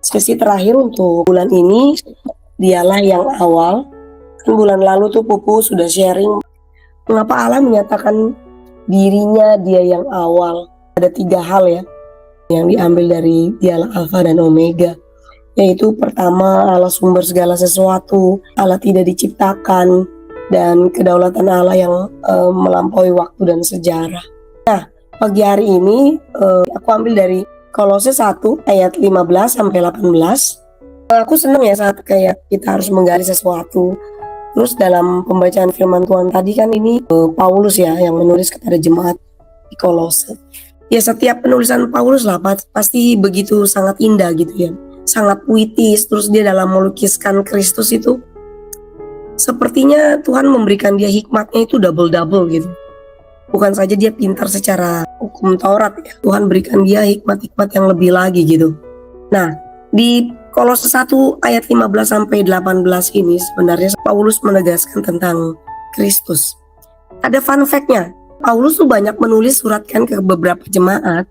Sesi terakhir untuk bulan ini, dialah yang awal. Kan bulan lalu tuh Pupu sudah sharing mengapa Allah menyatakan dirinya dia yang awal. Ada 3 hal ya yang diambil dari dialah Alfa dan Omega, yaitu pertama Allah sumber segala sesuatu, Allah tidak diciptakan, dan kedaulatan Allah yang melampaui waktu dan sejarah. Nah, pagi hari ini aku ambil dari Kolose 1 ayat 15 sampai 18. Aku senang ya saat kayak kita harus menggali sesuatu. Terus dalam pembacaan firman Tuhan tadi kan ini Paulus ya yang menulis kepada jemaat di Kolose. Ya setiap penulisan Paulus lah pasti begitu sangat indah gitu ya. Sangat puitis, terus dia dalam melukiskan Kristus itu sepertinya Tuhan memberikan dia hikmatnya itu double-double gitu. Bukan saja dia pintar secara hukum Taurat ya, Tuhan berikan dia hikmat-hikmat yang lebih lagi gitu. Nah, di Kolose 1 ayat 15 sampai 18 ini sebenarnya Paulus menegaskan tentang Kristus. Ada fun fact-nya. Paulus tuh banyak menulis suratkan ke beberapa jemaat,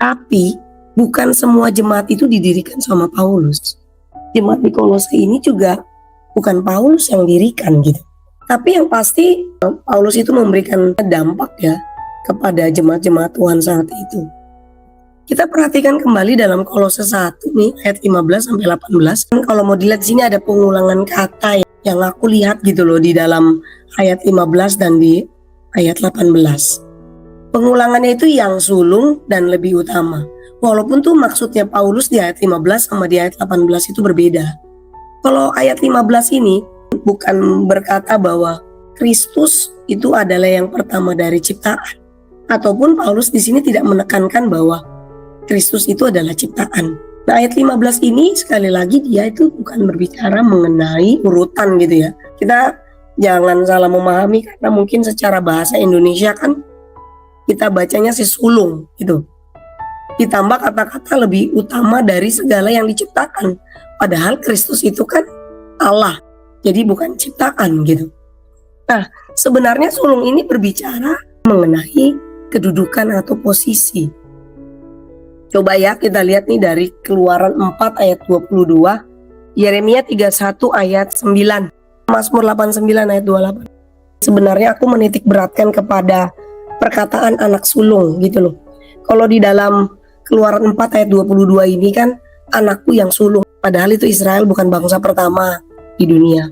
tapi bukan semua jemaat itu didirikan sama Paulus. Jemaat di Kolose ini juga bukan Paulus yang dirikan gitu. Tapi yang pasti Paulus itu memberikan dampak ya kepada jemaat-jemaat Tuhan saat itu. Kita perhatikan kembali dalam Kolose 1 nih ayat 15 sampai 18. Kalau mau dilihat di sini ada pengulangan kata yang aku lihat gitu loh di dalam ayat 15 dan di ayat 18. Pengulangannya itu yang sulung dan lebih utama. Walaupun tuh maksudnya Paulus di ayat 15 sama di ayat 18 itu berbeda. Kalau ayat 15 ini bukan berkata bahwa Kristus itu adalah yang pertama dari ciptaan. Ataupun Paulus di sini tidak menekankan bahwa Kristus itu adalah ciptaan. Nah, ayat 15 ini sekali lagi dia itu bukan berbicara mengenai urutan gitu ya. Kita jangan salah memahami karena mungkin secara bahasa Indonesia kan kita bacanya si sulung gitu. Ditambah kata-kata lebih utama dari segala yang diciptakan. Padahal Kristus itu kan Allah. Jadi bukan ciptaan gitu. Nah, sebenarnya sulung ini berbicara mengenai kedudukan atau posisi. Coba ya kita lihat nih dari Keluaran 4 ayat 22, Yeremia 31 ayat 9, Mazmur 89 ayat 28. Sebenarnya aku menitik beratkan kepada perkataan anak sulung gitu loh. Kalau di dalam Keluaran 4 ayat 22 ini kan anakku yang sulung. Padahal itu Israel bukan bangsa pertama di dunia.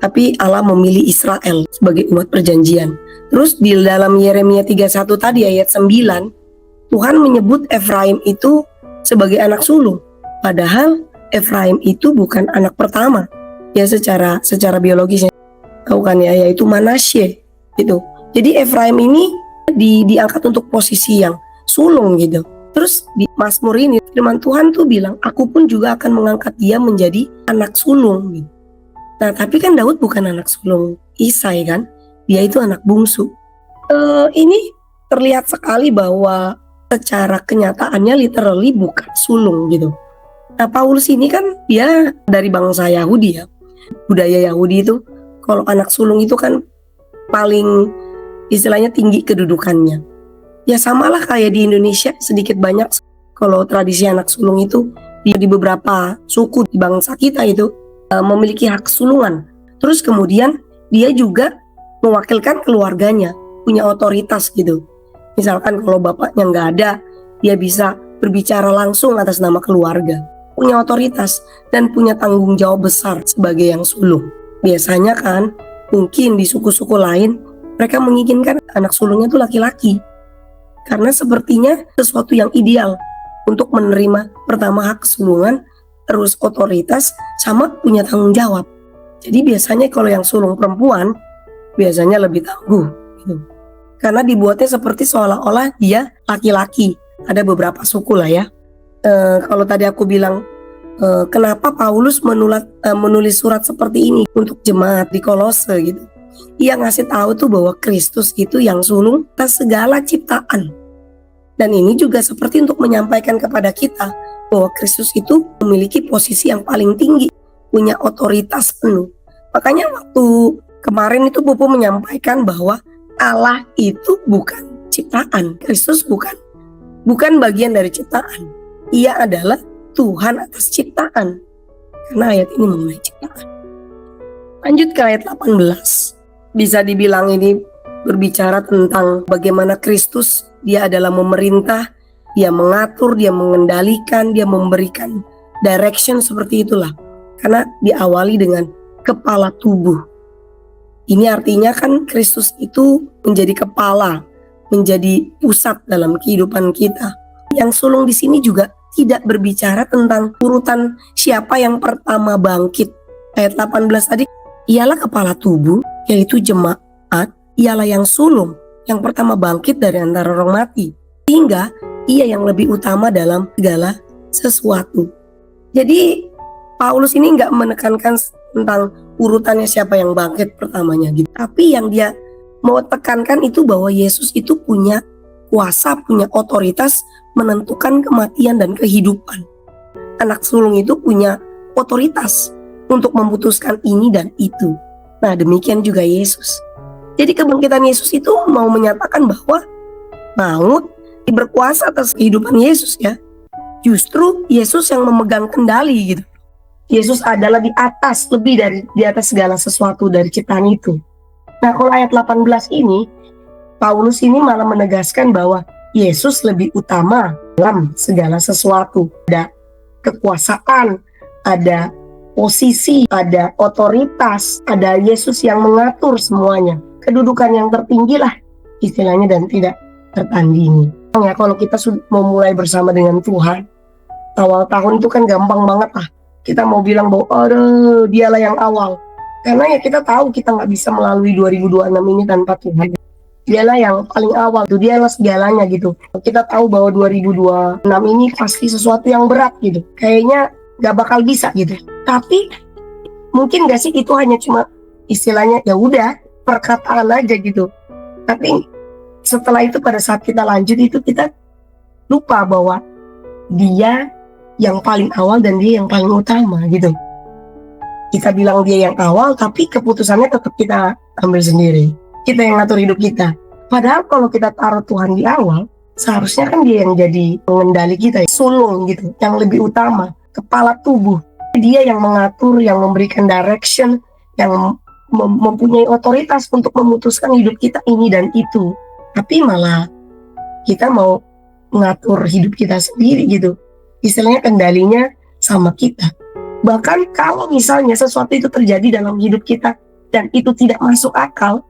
Tapi Allah memilih Israel sebagai umat perjanjian. Terus di dalam Yeremia 31 tadi ayat 9, Tuhan menyebut Efraim itu sebagai anak sulung. Padahal Efraim itu bukan anak pertama. Ya secara biologisnya. Tahu kan ya, yaitu Manasye gitu. Jadi Efraim ini diangkat untuk posisi yang sulung gitu. Terus di Mazmur ini firman Tuhan tuh bilang, aku pun juga akan mengangkat dia menjadi anak sulung gitu. Nah tapi kan Daud bukan anak sulung Isai kan, dia itu anak bungsu. Ini terlihat sekali bahwa secara kenyataannya literally bukan sulung gitu. Nah Paulus ini kan dia dari bangsa Yahudi ya. Budaya Yahudi itu kalau anak sulung itu kan paling istilahnya tinggi kedudukannya. Ya samalah kayak di Indonesia sedikit banyak kalau tradisi anak sulung itu di beberapa suku di bangsa kita itu memiliki hak sulungan. Terus kemudian dia juga mewakilkan keluarganya, punya otoritas gitu. Misalkan kalau bapaknya nggak ada, dia bisa berbicara langsung atas nama keluarga. Punya otoritas dan punya tanggung jawab besar sebagai yang sulung. Biasanya kan, mungkin di suku-suku lain, mereka menginginkan anak sulungnya itu laki-laki. Karena sepertinya sesuatu yang ideal untuk menerima pertama hak kesulungan, terus otoritas, sama punya tanggung jawab. Jadi biasanya kalau yang sulung perempuan, biasanya lebih tangguh gitu. Karena dibuatnya seperti seolah-olah dia laki-laki. Ada beberapa suku lah ya. Kalau tadi aku bilang kenapa Paulus menulis surat seperti ini untuk jemaat di Kolose gitu. Ia ngasih tahu tuh bahwa Kristus itu yang sulung atas segala ciptaan. Dan ini juga seperti untuk menyampaikan kepada kita bahwa Kristus itu memiliki posisi yang paling tinggi, punya otoritas penuh. Makanya waktu kemarin itu Pupu menyampaikan bahwa Allah itu bukan ciptaan, Kristus bukan bagian dari ciptaan. Ia adalah Tuhan atas ciptaan. Karena ayat ini mengenai ciptaan. Lanjut ke ayat 18. Bisa dibilang ini berbicara tentang bagaimana Kristus, dia adalah memerintah, dia mengatur, dia mengendalikan, dia memberikan direction seperti itulah. Karena diawali dengan kepala tubuh. Ini artinya kan Kristus itu menjadi kepala, menjadi pusat dalam kehidupan kita. Yang sulung di sini juga tidak berbicara tentang urutan siapa yang pertama bangkit. Ayat 18 tadi, ialah kepala tubuh, yaitu jemaat, ialah yang sulung, yang pertama bangkit dari antara orang mati. Sehingga ia yang lebih utama dalam segala sesuatu. Jadi Paulus ini nggak menekankan tentang urutannya siapa yang bangkit pertamanya gitu. Tapi yang dia mau tekankan itu bahwa Yesus itu punya kuasa, punya otoritas menentukan kematian dan kehidupan. Anak sulung itu punya otoritas untuk memutuskan ini dan itu. Nah, demikian juga Yesus. Jadi kebangkitan Yesus itu mau menyatakan bahwa maut berkuasa atas kehidupan Yesus ya. Justru Yesus yang memegang kendali gitu. Yesus adalah di atas, lebih dari di atas segala sesuatu dari ciptaan itu. Nah, kalau ayat 18 ini, Paulus ini malah menegaskan bahwa Yesus lebih utama dalam segala sesuatu. Ada kekuasaan, ada posisi, ada otoritas, ada Yesus yang mengatur semuanya. Kedudukan yang tertinggi lah istilahnya dan tidak tertandingi. Ya, kalau kita mau mulai bersama dengan Tuhan, awal tahun itu kan gampang banget lah. Kita mau bilang bahwa aduh, dialah yang awal. Karena ya kita tahu kita nggak bisa melalui 2026 ini tanpa Tuhan. Dialah yang paling awal, tuh dialah segalanya gitu. Kita tahu bahwa 2026 ini pasti sesuatu yang berat gitu. Kayaknya nggak bakal bisa gitu. Tapi mungkin nggak sih itu hanya cuma istilahnya ya udah perkataan aja gitu. Tapi setelah itu pada saat kita lanjut itu kita lupa bahwa dia yang paling awal dan dia yang paling utama gitu. Kita bilang dia yang awal tapi keputusannya tetap kita ambil sendiri. Kita yang ngatur hidup kita. Padahal kalau kita taruh Tuhan di awal, seharusnya kan dia yang jadi pengendali kita, sulung gitu, yang lebih utama, kepala tubuh. Dia yang mengatur, yang memberikan direction, yang mempunyai otoritas untuk memutuskan hidup kita ini dan itu. Tapi malah kita mau mengatur hidup kita sendiri gitu. Istilahnya kendalinya sama kita. Bahkan kalau misalnya sesuatu itu terjadi dalam hidup kita dan itu tidak masuk akal,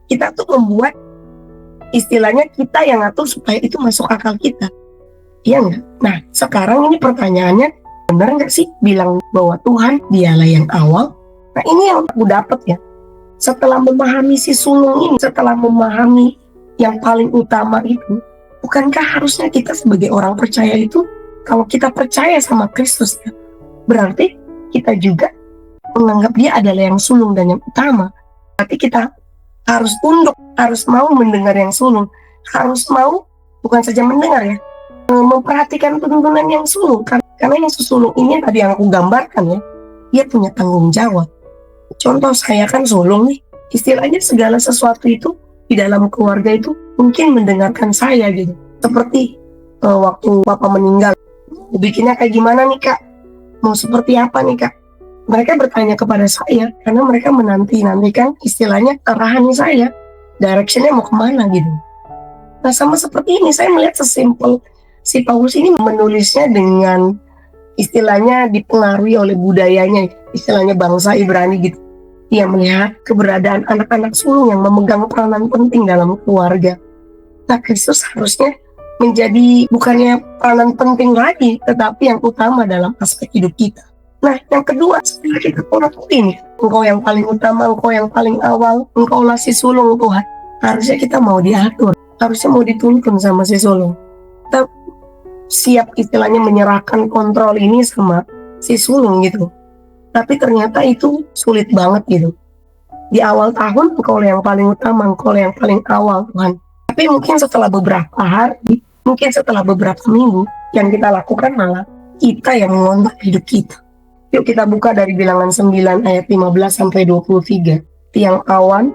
kita tuh membuat istilahnya kita yang ngatur supaya itu masuk akal kita. Iya nggak? Nah sekarang ini pertanyaannya, benar nggak sih bilang bahwa Tuhan dialah yang awal? Nah ini yang aku dapat ya. Setelah memahami si sulung ini, setelah memahami yang paling utama itu, bukankah harusnya kita sebagai orang percaya itu, kalau kita percaya sama Kristus ya, berarti kita juga menganggap dia adalah yang sulung dan yang utama. Berarti kita harus tunduk, harus mau mendengar yang sulung, harus mau, bukan saja mendengar ya, memperhatikan tuntunan yang sulung. Karena yang sulung ini tadi yang aku gambarkan ya, dia punya tanggung jawab. Contoh saya kan sulung nih, istilahnya segala sesuatu itu di dalam keluarga itu mungkin mendengarkan saya gitu. Seperti waktu Papa meninggal, bikinnya kayak gimana nih Kak? Mau seperti apa nih Kak? Mereka bertanya kepada saya karena mereka menanti-nantikan istilahnya arahan saya, directionnya mau kemana gitu. Nah sama seperti ini saya melihat sesimpel si Paulus ini menulisnya dengan istilahnya dipengaruhi oleh budayanya, istilahnya bangsa Ibrani gitu. Dia melihat keberadaan anak-anak sulung yang memegang peranan penting dalam keluarga. Nah Kristus harusnya menjadi bukannya peranan penting lagi, tetapi yang utama dalam aspek hidup kita. Nah yang kedua, setelah kita ini, engkau yang paling utama, engkau yang paling awal, engkaulah si sulung Tuhan. Harusnya kita mau diatur, harusnya mau dituntun sama si sulung. Kita siap istilahnya menyerahkan kontrol ini sama si sulung gitu. Tapi ternyata itu sulit banget gitu. Di awal tahun engkau yang paling utama, engkau yang paling awal Tuhan. Tapi mungkin setelah beberapa hari, mungkin setelah beberapa minggu, yang kita lakukan malah kita yang mengontak hidup kita. Yuk kita buka dari Bilangan 9 ayat 15 sampai 23. Tiang awan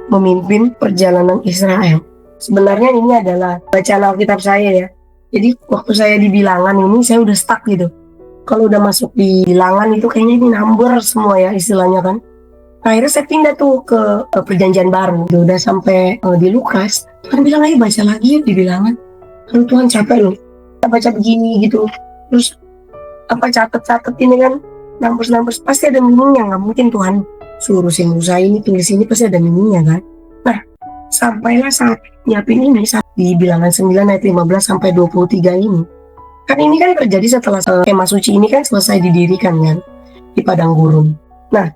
memimpin perjalanan Israel. Sebenarnya ini adalah bacaan Alkitab saya ya. Jadi waktu saya di Bilangan ini saya udah stuck gitu. Kalau udah masuk di bilangan itu kayaknya ini number semua ya istilahnya kan. Akhirnya saya pindah tuh ke perjanjian baru. Udah sampai di Lukas. Tuhan bilang, ayo baca lagi ya di bilangan. Lalu Tuhan capek loh. Kita baca begini gitu. Terus catet-catet ini kan. Numbers pasti ada meaningnya. Nggak mungkin Tuhan suruh si Musa ini tulis ini pasti ada meaningnya kan. Nah, sampailah saat nyiapin ini saat di bilangan 9 ayat 15 sampai 23 ini. Kan ini kan terjadi setelah kemah suci ini kan selesai didirikan kan di padang gurun. Nah,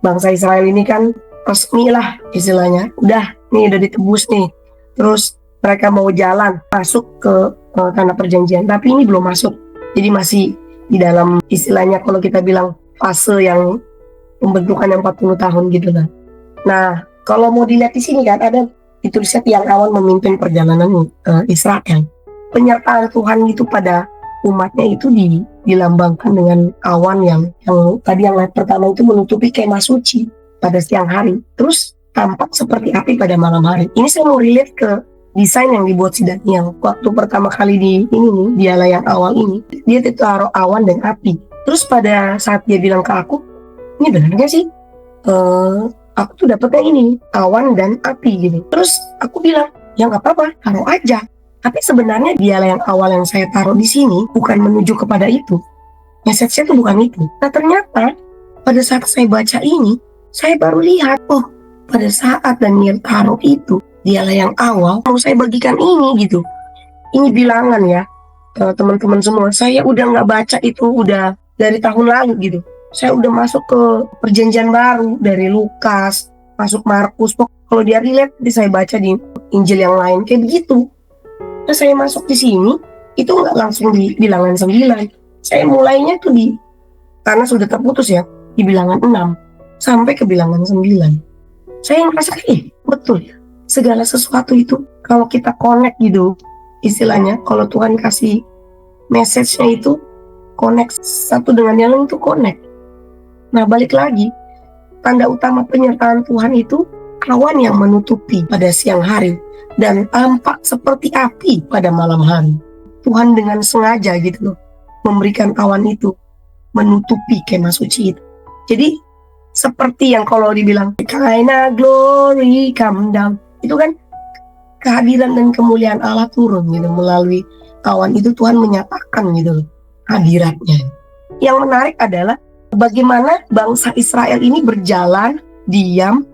bangsa Israel ini kan resmi lah istilahnya. Udah ditebus nih. Terus mereka mau jalan masuk ke tanah perjanjian, tapi ini belum masuk. Jadi masih di dalam istilahnya kalau kita bilang fase yang pembentukan 40 tahun gitu lah. Nah, kalau mau dilihat di sini kan ada ditulisnya tiang awan memimpin perjalanan Israel. Penyertaan Tuhan itu pada umatnya itu dilambangkan dengan awan yang tadi yang pertama itu menutupi kemah suci pada siang hari, terus tampak seperti api pada malam hari. Ini saya mau relate ke desain yang dibuat si Daniel waktu pertama kali di ini nih, dialah yang awal ini, dia taruh awan dan api. Terus pada saat dia bilang ke aku, ini benar gak sih? Aku tuh dapetnya ini awan dan api gitu. Terus aku bilang, ya nggak apa-apa, taruh aja. Tapi sebenarnya dialah yang awal yang saya taruh di sini bukan menuju kepada itu. Message-nya tuh bukan itu. Nah ternyata pada saat saya baca ini, saya baru lihat, oh pada saat Daniel taruh itu, dialah yang awal, mau saya bagikan ini gitu. Ini bilangan ya, teman-teman semua. Saya udah nggak baca itu udah dari tahun lalu gitu. Saya udah masuk ke perjanjian baru dari Lukas, masuk Markus. Kalau dia relate, nanti saya baca di Injil yang lain kayak begitu. Nah saya masuk di sini, itu nggak langsung di bilangan 9. Saya mulainya tuh karena sudah terputus ya, di bilangan 6 sampai ke bilangan 9. Saya ngerasa betul. Segala sesuatu itu kalau kita connect gitu, istilahnya kalau Tuhan kasih message-nya itu connect satu dengan yang lain itu connect. Nah balik lagi, tanda utama penyertaan Tuhan itu awan yang menutupi pada siang hari dan tampak seperti api pada malam hari. Tuhan dengan sengaja gitu loh memberikan awan itu menutupi kemah suci itu. Jadi seperti yang kalau dibilang Shekinah glory come down, itu kan kehadiran dan kemuliaan Allah turun gitu melalui awan itu. Tuhan menyatakan gitu loh hadiratnya. Yang menarik adalah bagaimana bangsa Israel ini berjalan diam,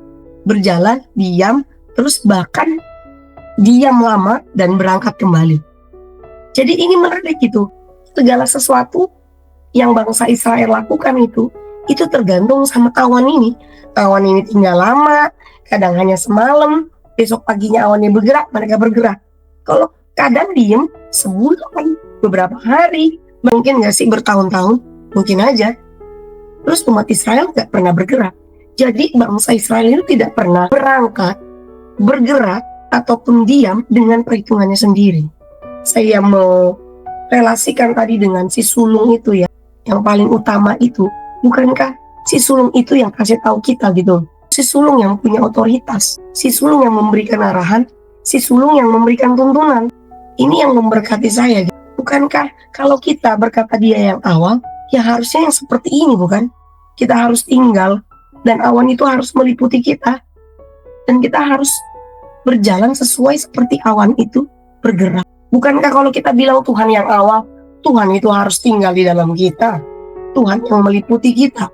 terus bahkan diam lama dan berangkat kembali. Jadi ini menarik gitu. Segala sesuatu yang bangsa Israel lakukan itu tergantung sama awan ini. Awan ini tinggal lama, kadang hanya semalam, besok paginya awannya bergerak, mereka bergerak. Kalau kadang diem sebulan, beberapa hari, mungkin nggak sih bertahun-tahun, mungkin aja. Terus umat Israel nggak pernah bergerak. Jadi bangsa Israel itu tidak pernah berangkat, bergerak, ataupun diam dengan perhitungannya sendiri. Saya mau relasikan tadi dengan si sulung itu ya, yang paling utama itu. Bukankah si sulung itu yang kasih tahu kita gitu? Si sulung yang punya otoritas, si sulung yang memberikan arahan, si sulung yang memberikan tuntunan. Ini yang memberkati saya. Bukankah kalau kita berkata dia yang awal, ya harusnya yang seperti ini bukan? Kita harus tinggal dan awan itu harus meliputi kita. Dan kita harus berjalan sesuai seperti awan itu bergerak. Bukankah kalau kita bilang Tuhan yang awal, Tuhan itu harus tinggal di dalam kita. Tuhan yang meliputi kita.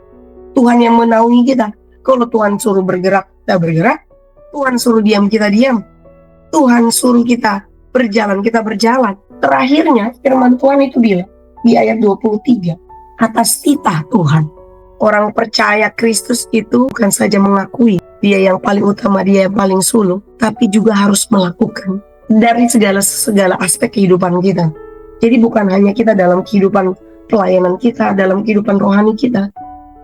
Tuhan yang menaungi kita. Kalau Tuhan suruh bergerak, kita bergerak. Tuhan suruh diam, kita diam. Tuhan suruh kita berjalan, kita berjalan. Terakhirnya firman Tuhan itu bilang di ayat 23, atas titah Tuhan. Orang percaya Kristus itu bukan saja mengakui dia yang paling utama, dia yang paling sulung, tapi juga harus melakukan dari segala aspek kehidupan kita. Jadi bukan hanya kita dalam kehidupan pelayanan kita, dalam kehidupan rohani kita,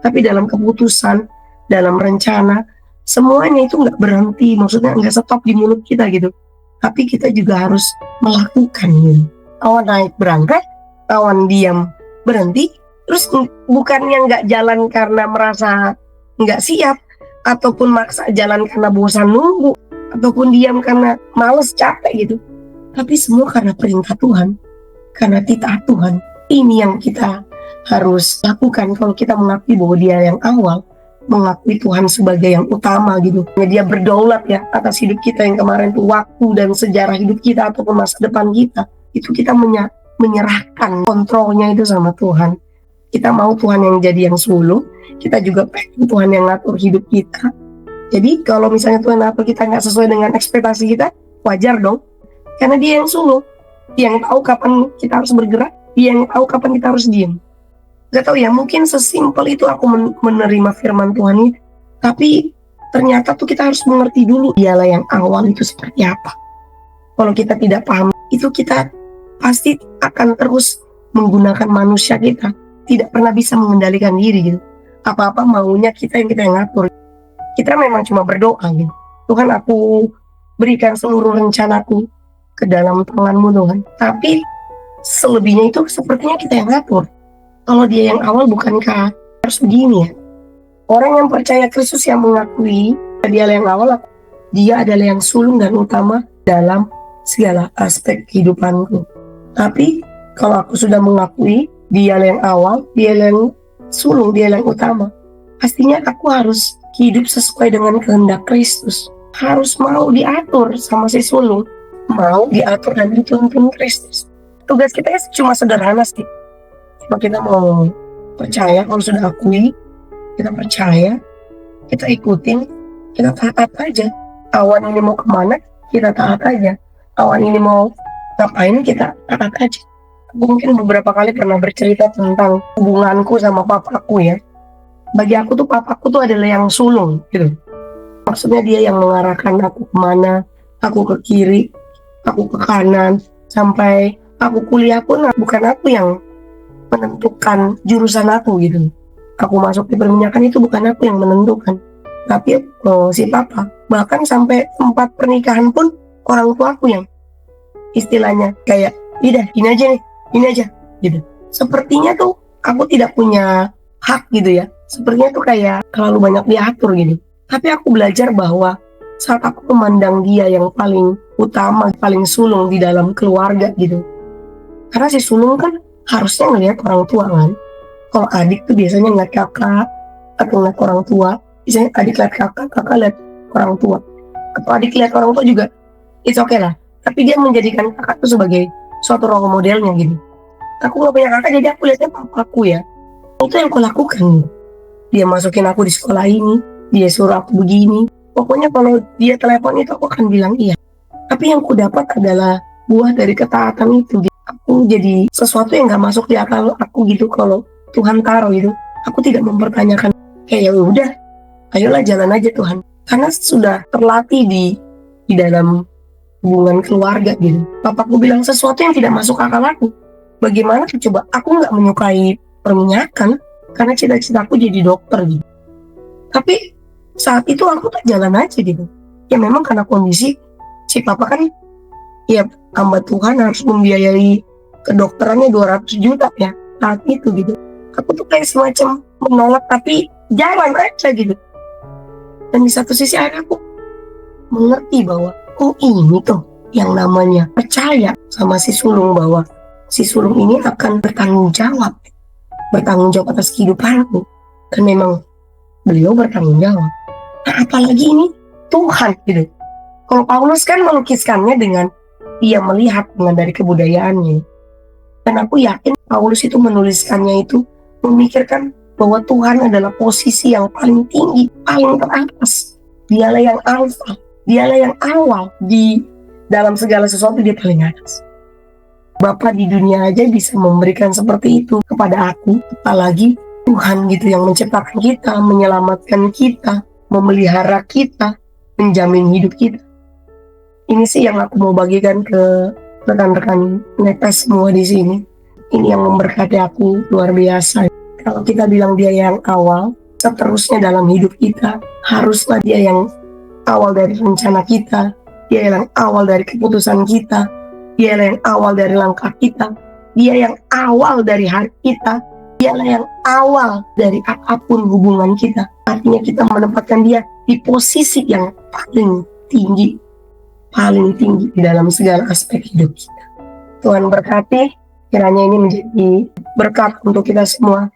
tapi dalam keputusan, dalam rencana, semuanya itu nggak berhenti, maksudnya nggak stop di mulut kita gitu. Tapi kita juga harus melakukan gitu. Awan naik berangkat, awan diam berhenti, terus bukannya nggak jalan karena merasa nggak siap, ataupun maksa jalan karena bosan nunggu, ataupun diam karena males capek gitu. Tapi semua karena perintah Tuhan, karena titah Tuhan. Ini yang kita harus lakukan kalau kita mengakui bahwa dia yang awal, mengakui Tuhan sebagai yang utama gitu. Dia berdaulat ya atas hidup kita yang kemarin tuh, waktu dan sejarah hidup kita ataupun masa depan kita. Itu kita menyerahkan kontrolnya itu sama Tuhan. Kita mau Tuhan yang jadi yang sulung, kita juga pengen Tuhan yang ngatur hidup kita. Jadi kalau misalnya Tuhan ngatur kita nggak sesuai dengan ekspektasi kita, wajar dong. Karena dia yang sulung, dia yang tahu kapan kita harus bergerak, dia yang tahu kapan kita harus diam. Gak tahu ya, mungkin sesimpel itu aku menerima firman Tuhan itu. Tapi ternyata tuh kita harus mengerti dulu dialah yang awal itu seperti apa. Kalau kita tidak paham, itu kita pasti akan terus menggunakan manusia kita. Tidak pernah bisa mengendalikan diri gitu. Apa-apa maunya kita yang ngatur. Kita memang cuma berdoa gitu. Tuhan, aku berikan seluruh rencanaku ke dalam tangan-Mu Tuhan. Tapi selebihnya itu sepertinya kita yang ngatur. Kalau dia yang awal, bukankah harus begini ya? Orang yang percaya Kristus yang mengakui dia yang awal, dia adalah yang sulung dan utama dalam segala aspek kehidupanku. Tapi kalau aku sudah mengakui dia yang awal, dia yang sulung, dia yang utama, pastinya aku harus hidup sesuai dengan kehendak Kristus. Harus mau diatur sama si sulung, mau diatur dan dituntun Kristus. Tugas kita cuma sederhana sih. Kalau kita mau percaya, kalau sudah akui, kita percaya, kita ikutin, kita taat aja. Awan ini mau kemana, kita taat aja. Awan ini mau ngapain, kita taat aja. Aku mungkin beberapa kali pernah bercerita tentang hubunganku sama papaku ya. Bagi aku tuh papaku tuh adalah yang sulung gitu. Maksudnya dia yang mengarahkan aku kemana, aku ke kiri, aku ke kanan, sampai aku kuliah pun bukan aku yang menentukan jurusan aku gitu. Aku masuk di perminyakan itu bukan aku yang menentukan, tapi si papa. Bahkan sampai tempat pernikahan pun orang tua aku yang istilahnya kayak, "Udah, ini aja gitu." Sepertinya tuh aku tidak punya hak gitu ya. Sepertinya tuh kayak terlalu banyak diatur gitu. Tapi aku belajar bahwa saat aku memandang dia yang paling utama, paling sulung di dalam keluarga gitu. Karena si sulung kan harusnya ngelihat orang tua kan. Kalau adik tuh biasanya ngeliat kakak atau ngeliat orang tua. Biasanya adik lihat kakak, kakak lihat orang tua. Atau adik lihat orang tua juga, it's okay lah. Tapi dia menjadikan kakak tuh sebagai suatu role modelnya gitu. Aku gak punya kakak, jadi aku lihatnya papaku ya. Itu yang aku lakukan. Dia masukin aku di sekolah ini, dia suruh aku begini. Pokoknya kalau dia telepon itu aku akan bilang iya. Tapi yang ku dapat adalah buah dari ketaatan itu. Aku jadi sesuatu yang gak masuk di akal aku gitu. Kalau Tuhan taruh gitu, aku tidak mempertanyakan. Kayak ya udah, ayolah jalan aja Tuhan. Karena sudah terlatih di dalam hubungan keluarga gitu. Papaku bilang sesuatu yang tidak masuk akal aku. Bagaimana coba aku nggak menyukai perminyakan karena cita-citaku jadi dokter gitu. Tapi saat itu aku tak jalan aja gitu. Ya memang karena kondisi si papa kan ya hamba Tuhan harus membiayai kedokterannya 200 juta ya saat itu gitu. Aku tuh kayak semacam menolak tapi jalan aja gitu. Dan di satu sisi akhirnya aku mengerti bahwa ini tuh yang namanya percaya sama si sulung, bahwa si sulung ini akan bertanggung jawab atas kehidupanku. Dan memang beliau bertanggung jawab. Nah, apalagi ini Tuhan gitu. Kalau Paulus kan melukiskannya dengan dia melihat dengan dari kebudayaannya. Dan aku yakin Paulus itu menuliskannya itu memikirkan bahwa Tuhan adalah posisi yang paling tinggi, paling teratas. Dialah yang alfa, dialah yang awal, di dalam segala sesuatu dia paling atas. Bapa di dunia aja bisa memberikan seperti itu kepada aku, apalagi Tuhan gitu yang menciptakan kita, menyelamatkan kita, memelihara kita, menjamin hidup kita. Ini sih yang aku mau bagikan ke rekan-rekan netes semua di sini. Ini yang memberkati aku luar biasa. Kalau kita bilang dia yang awal, seterusnya dalam hidup kita, haruslah dia yang awal dari rencana kita, dia yang awal dari keputusan kita, dia yang awal dari langkah kita, dia yang awal dari hari kita, dialah yang awal dari apapun hubungan kita. Artinya kita menempatkan dia di posisi yang paling tinggi di dalam segala aspek hidup kita. Tuhan berkati, kiranya ini menjadi berkat untuk kita semua.